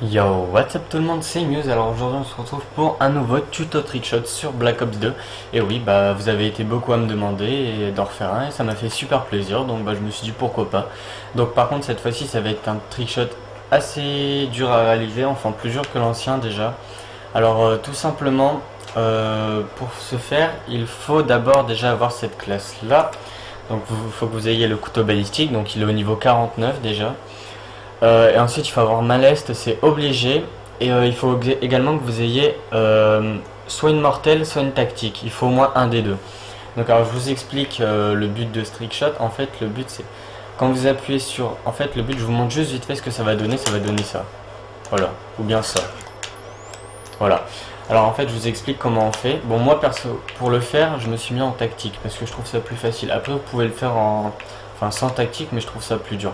Yo, what's up tout le monde, c'est Muse. Alors aujourd'hui on se retrouve pour un nouveau tuto trickshot sur Black Ops 2. Et oui, bah vous avez été beaucoup à me demander d'en refaire un et ça m'a fait super plaisir, donc bah je me suis dit pourquoi pas. Donc par contre cette fois-ci ça va être un trickshot assez dur à réaliser, enfin plus dur que l'ancien déjà. Alors tout simplement, pour ce faire, il faut d'abord déjà avoir cette classe là. Donc il faut que vous ayez le couteau balistique, donc il est au niveau 49 déjà. Et ensuite il faut avoir Maleste, c'est obligé. Et il faut également que vous ayez soit une mortelle, soit une tactique. Il faut au moins un des deux. Donc alors je vous explique le but de ce trickshot. En fait le but c'est quand vous appuyez sur... En fait le but, je vous montre juste vite fait ce que ça va donner ça. Voilà, ou bien ça. Voilà. Alors en fait je vous explique comment on fait. Bon moi perso, pour le faire je me suis mis en tactique parce que je trouve ça plus facile. Après vous pouvez le faire sans tactique, mais je trouve ça plus dur.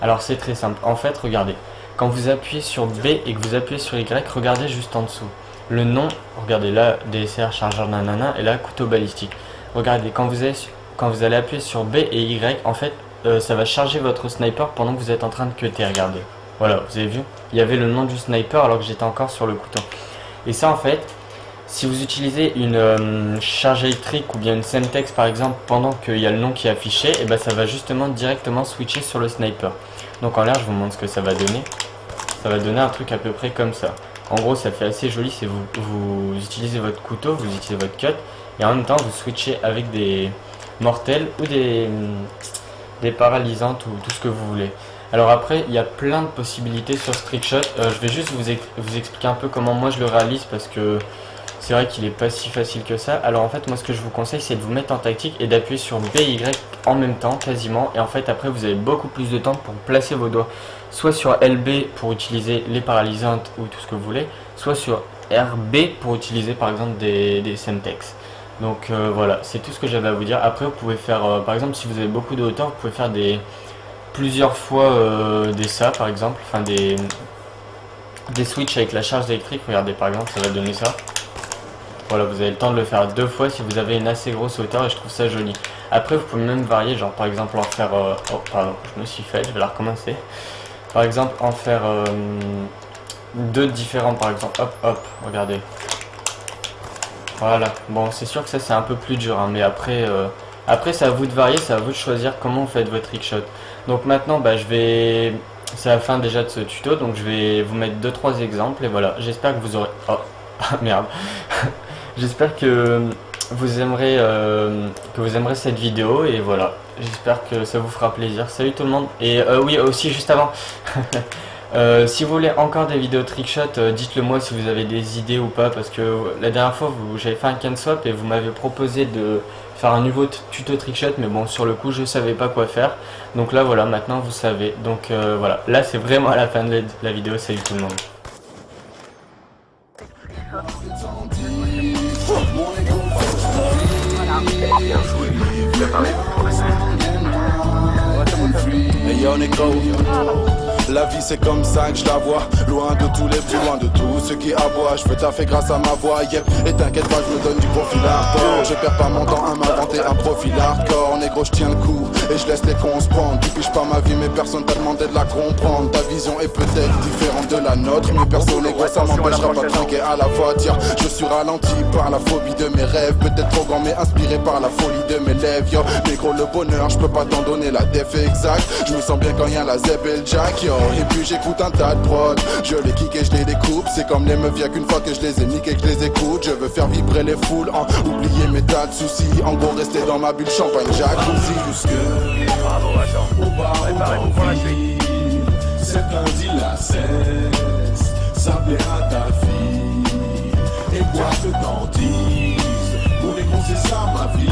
Alors c'est très simple, en fait regardez, quand vous appuyez sur B et que vous appuyez sur Y, regardez juste en dessous. Le nom, regardez là, DSR, chargeur nanana, et là, couteau balistique. Regardez, quand vous allez appuyer sur B et Y, en fait, ça va charger votre sniper pendant que vous êtes en train de cutter, regardez. Voilà, vous avez vu, il y avait le nom du sniper alors que j'étais encore sur le couteau. Et ça en fait, si vous utilisez une charge électrique ou bien une Semtex par exemple pendant qu'il y a le nom qui est affiché, et ben ça va justement directement switcher sur le sniper. Donc en l'air je vous montre ce que ça va donner. Ça va donner un truc à peu près comme ça. En gros ça fait assez joli, c'est vous utilisez votre couteau, vous utilisez votre cut et en même temps vous switchez avec des mortels ou des paralysantes ou tout ce que vous voulez. Alors après il y a plein de possibilités sur ce trickshot. Je vais juste vous expliquer un peu comment moi je le réalise parce que c'est vrai qu'il est pas si facile que ça. Alors en fait moi ce que je vous conseille c'est de vous mettre en tactique et d'appuyer sur BY en même temps quasiment. Et en fait après vous avez beaucoup plus de temps pour placer vos doigts. Soit sur LB pour utiliser les paralysantes ou tout ce que vous voulez. Soit sur RB pour utiliser par exemple des Semtex. Donc voilà, c'est tout ce que j'avais à vous dire. Après vous pouvez faire par exemple si vous avez beaucoup de hauteur, vous pouvez faire plusieurs fois des ça par exemple. Enfin des switches avec la charge électrique. Regardez par exemple ça va donner ça. Voilà, vous avez le temps de le faire deux fois si vous avez une assez grosse hauteur et je trouve ça joli. Après, vous pouvez même varier, genre par exemple en faire... oh, pardon, je me suis fait, je vais la recommencer. Par exemple, en faire deux différents, par exemple. Hop, hop, regardez. Voilà, bon, c'est sûr que ça c'est un peu plus dur, hein, mais après, c'est à vous de varier, c'est à vous de choisir comment vous faites votre trickshot. Donc maintenant, bah, c'est la fin déjà de ce tuto, donc je vais vous mettre 2-3 exemples et voilà. J'espère que vous aurez... Oh, merde. J'espère que vous aimerez cette vidéo et voilà, j'espère que ça vous fera plaisir. Salut tout le monde. Et oui aussi juste avant, si vous voulez encore des vidéos trickshot, dites-le moi si vous avez des idées ou pas, parce que la dernière fois j'avais fait un can swap et vous m'avez proposé de faire un nouveau tuto trickshot, mais bon sur le coup je savais pas quoi faire. Donc là voilà, maintenant vous savez. Donc voilà, là c'est vraiment à la fin de la vidéo. Salut tout le monde. Bien joué, préparez-vous pour la scène. Hey yo Nico, la vie c'est comme ça que je la vois. Loin de tous les plus loin de tous ceux qui aboient. Je peux taffer grâce à ma voix, yep. Et t'inquiète pas, je me donne du profil hardcore. Je perds pas mon temps à m'inventer un profil hardcore. Négro, je tiens le coup et je laisse les cons se prendre. Tu piges pas ma vie mais personne t'a demandé de la comprendre. Ta vision est peut-être différente de la nôtre, mais personne négro ça m'empêchera pas de trinquer à la fois. Tiens, je suis ralenti par la phobie de mes rêves. Peut-être trop grand mais inspiré par la folie de mes lèvres. Yo, négro le bonheur, je peux pas t'en donner la def exact. Je me sens bien quand y'a la zeb et le jack, yo. Et puis j'écoute un tas de prod. Je les kick et je les découpe. C'est comme les meufs, y'a qu'une fois que je les ai niqués que je les écoute. Je veux faire vibrer les foules, hein. Oublier mes tas de soucis. En gros rester dans ma bulle champagne jacuzzi. Bravo, attends. Préparez-vous pour la suite. C'est un deal à cesse. Ça plaît à ta fille. Et quoi que t'en dises, pour les cons c'est ça ma vie.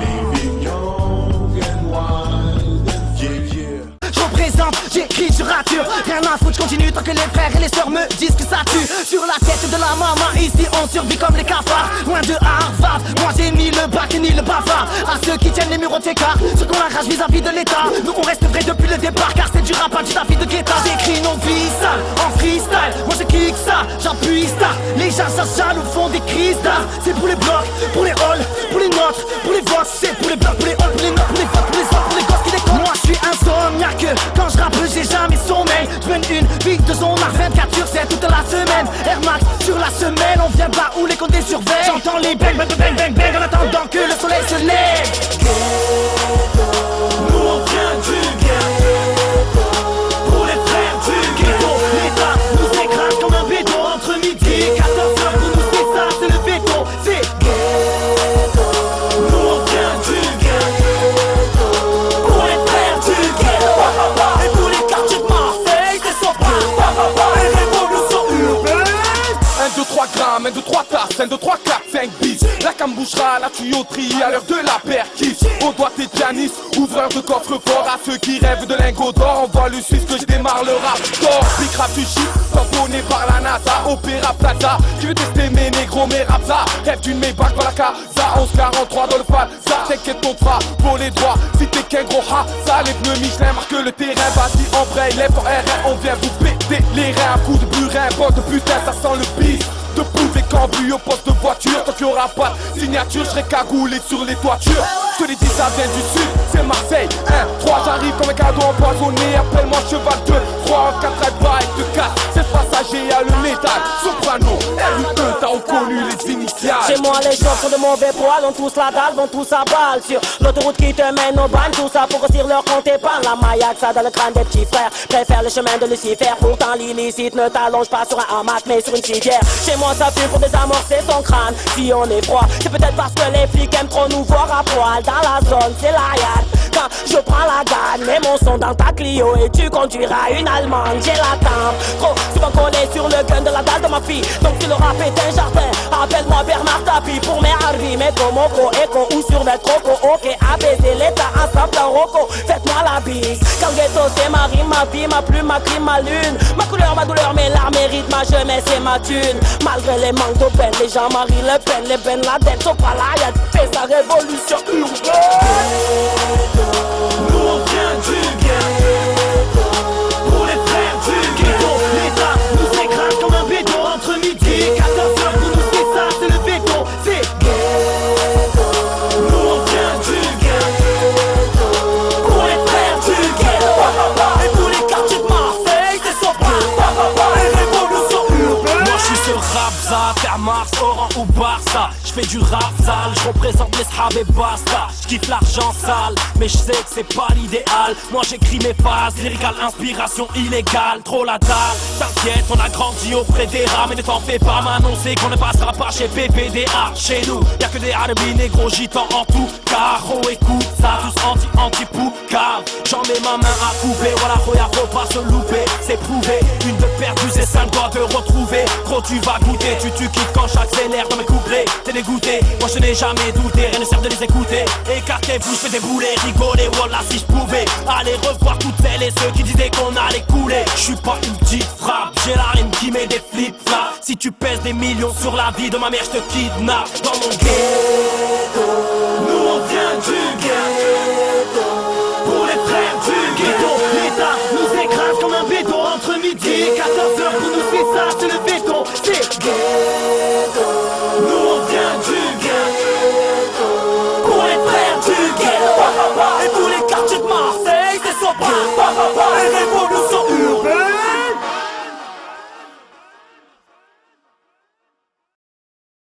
Living young and wild and yeah, yeah. Je représente, j'écris, je rature. Rien à foutre, je continue tant que les frères et les sœurs me disent que ça tue. Sur la tête de la maman, ici on survit comme les cafards. Loin de Harvard, moi j'ai ni le bac ni le bavard. À ceux qui tiennent les murs au écart, ceux qu'on la rage vis-à-vis de l'état. Nous on reste vrai depuis le départ, car c'est du rap, pas du tapis de guetta. J'écris nos vies sales, en freestyle. Moi je kick ça, j'appuie star. Les gens jaloux font des crises d'art. C'est pour les blocs, pour les halls, pour les notes, pour les votes. C'est pour les blocs, pour les halls, pour les notes, pour les votes, pour les autres, pour les gosses qui déconnent. Moi je suis insomniaque, quand je rappe j'ai jamais sommeil. Je mène une vie de la semaine. Air Max sur la semaine, on vient de là où les comptes surveillent. J'entends les bang bang bang bang bang en attendant que le soleil se lève. Nous on vient du ghetto, pour les frères du ghetto. L'État nous écrase comme un béton entre midi et 14h. Pour nous c'est ça, c'est le béton, c'est ghetto. Nous on vient du ghetto, pour les frères du ghetto. Et pour les quartiers de Marseille, c'est Sopra et révolution urbaine. 1, 2, 3 grammes, 1, 2, 3 tasses, 1, 2, 3, 4, 5 bis. La cam bouchera, la tuyauterie à l'heure de la perquise. On doit tes pianistes, ouvreurs de coffre-fort. À ceux qui rêvent de lingots d'or, on voit le Suisse que je démarre le rap d'or. Big rap du shit, tamponné par la NASA. Opéra Plaza, qui veut tester mes négros, mes rapsa. Rêve d'une Maybach dans la casa, 1143 dans le Falsa. T'inquiète ton fera pour les droits, si t'es qu'un gros ha. Ça, les pneus Michelin marquent le terrain. Vas-y, embraye, lève ton R1, on vient vous péter les reins. Un coup de burin, bon de putain, ça sent le bis. De prouver qu'embu au poste de voiture. Tant qu'il y aura pas de signature, je serai cagoulé sur les toitures. Je te l'ai dit, ça vient du sud, c'est Marseille. 1, 3, j'arrive comme un cadeau empoisonné. Appelle-moi cheval 2, 3, 4, ride bike de 4. C'est passager, y'a le métal. Soprano, R.U.E, t'as reconnu les initiales. Chez moi les gens sont de mauvais poils, on tous la dalle, vont tous à balle sur l'autoroute qui te mène au bagne. Tout ça pour grossir leur compte épargne. La maillac, ça dans le crâne des petits frères. Préfère le chemin de Lucifer. Pourtant l'illicite ne t'allonge pas sur un hamac mais sur une civière. Chez moi ça pue pour désamorcer son crâne. Si on est froid, c'est peut-être parce que les flics aiment trop nous voir à poil. Dans la zone c'est la yad. Quand je prends la gagne, mets mon son dans ta Clio et tu conduiras une allemande. J'ai la tempe, trop souvent collé sur le gun de la dalle de ma fille. Donc si le rap est un jardin, appelle-moi Bernard Tapie. Pour mes harvis, mes tomoko, écho ou sur des crocos. Ok, abaiser l'état ensemble en roco. Faites-moi la bise, car le ghetto c'est ma rime, ma vie, ma plume, ma crime, ma lune. Ma couleur, ma douleur, mes larmes méritent ma jeunesse et ma thune. Malgré les manques de peine, les gens Marie Le Pen, les Ben Laden sont pas là, y'a fait sa révolution urbaine. Nous on vient du ghetto, pour les frères du ghetto. L'État nous écrase comme un béton entre midi et 14h. Pour nous c'est ça, c'est le béton, c'est ghetto. Nous on vient du ghetto, pour les frères du ghetto. Et pour les quartiers de Marseille, c'est Sopra et révolution urbaine. Moi je suis ce rap Terre Mars, Oran ou Barça. J'fais du rap sale, j'représente les srab et basta. J'kiffe l'argent sale, mais j'sais que c'est pas l'idéal. Moi j'écris mes phases, lyrical, inspiration illégale. Trop la dalle, t'inquiète, on a grandi auprès des rats. Mais ne t'en fais pas m'annoncer qu'on ne passera pas chez PPDA. Chez nous, y'a que des arabes négros gitans en tout cas. Oh écoute ça, tous anti-poucave. J'en mets ma main à couper, voilà, Roya, faut pas se louper. C'est prouvé, une de perdue, c'est 5 doigts de retrouver. Gros tu vas goûter, tu kiffes quand j'accélère dans mes couplets. T'es dégoûté, moi je n'ai jamais douté, rien ne sert de les écouter. Écartez-vous, je fais débouler, rigoler, voilà si je pouvais. Allez revoir toutes celles et ceux qui disaient qu'on allait couler. Je suis pas une petite frappe, j'ai la rime qui met des flip-flops. Si tu pèses des millions sur la vie de ma mère, je te kidnappe dans mon ghetto. Nous on vient du ghetto, pour les frères du ghetto. L'État nous écrase comme un béton entre midi et 14h. Pour nous c'est ça, c'est le béton, c'est ghetto. Nous on vient du ghetto, pour les frères du ghetto. Et pour les quartiers de Marseille, c'est Sopra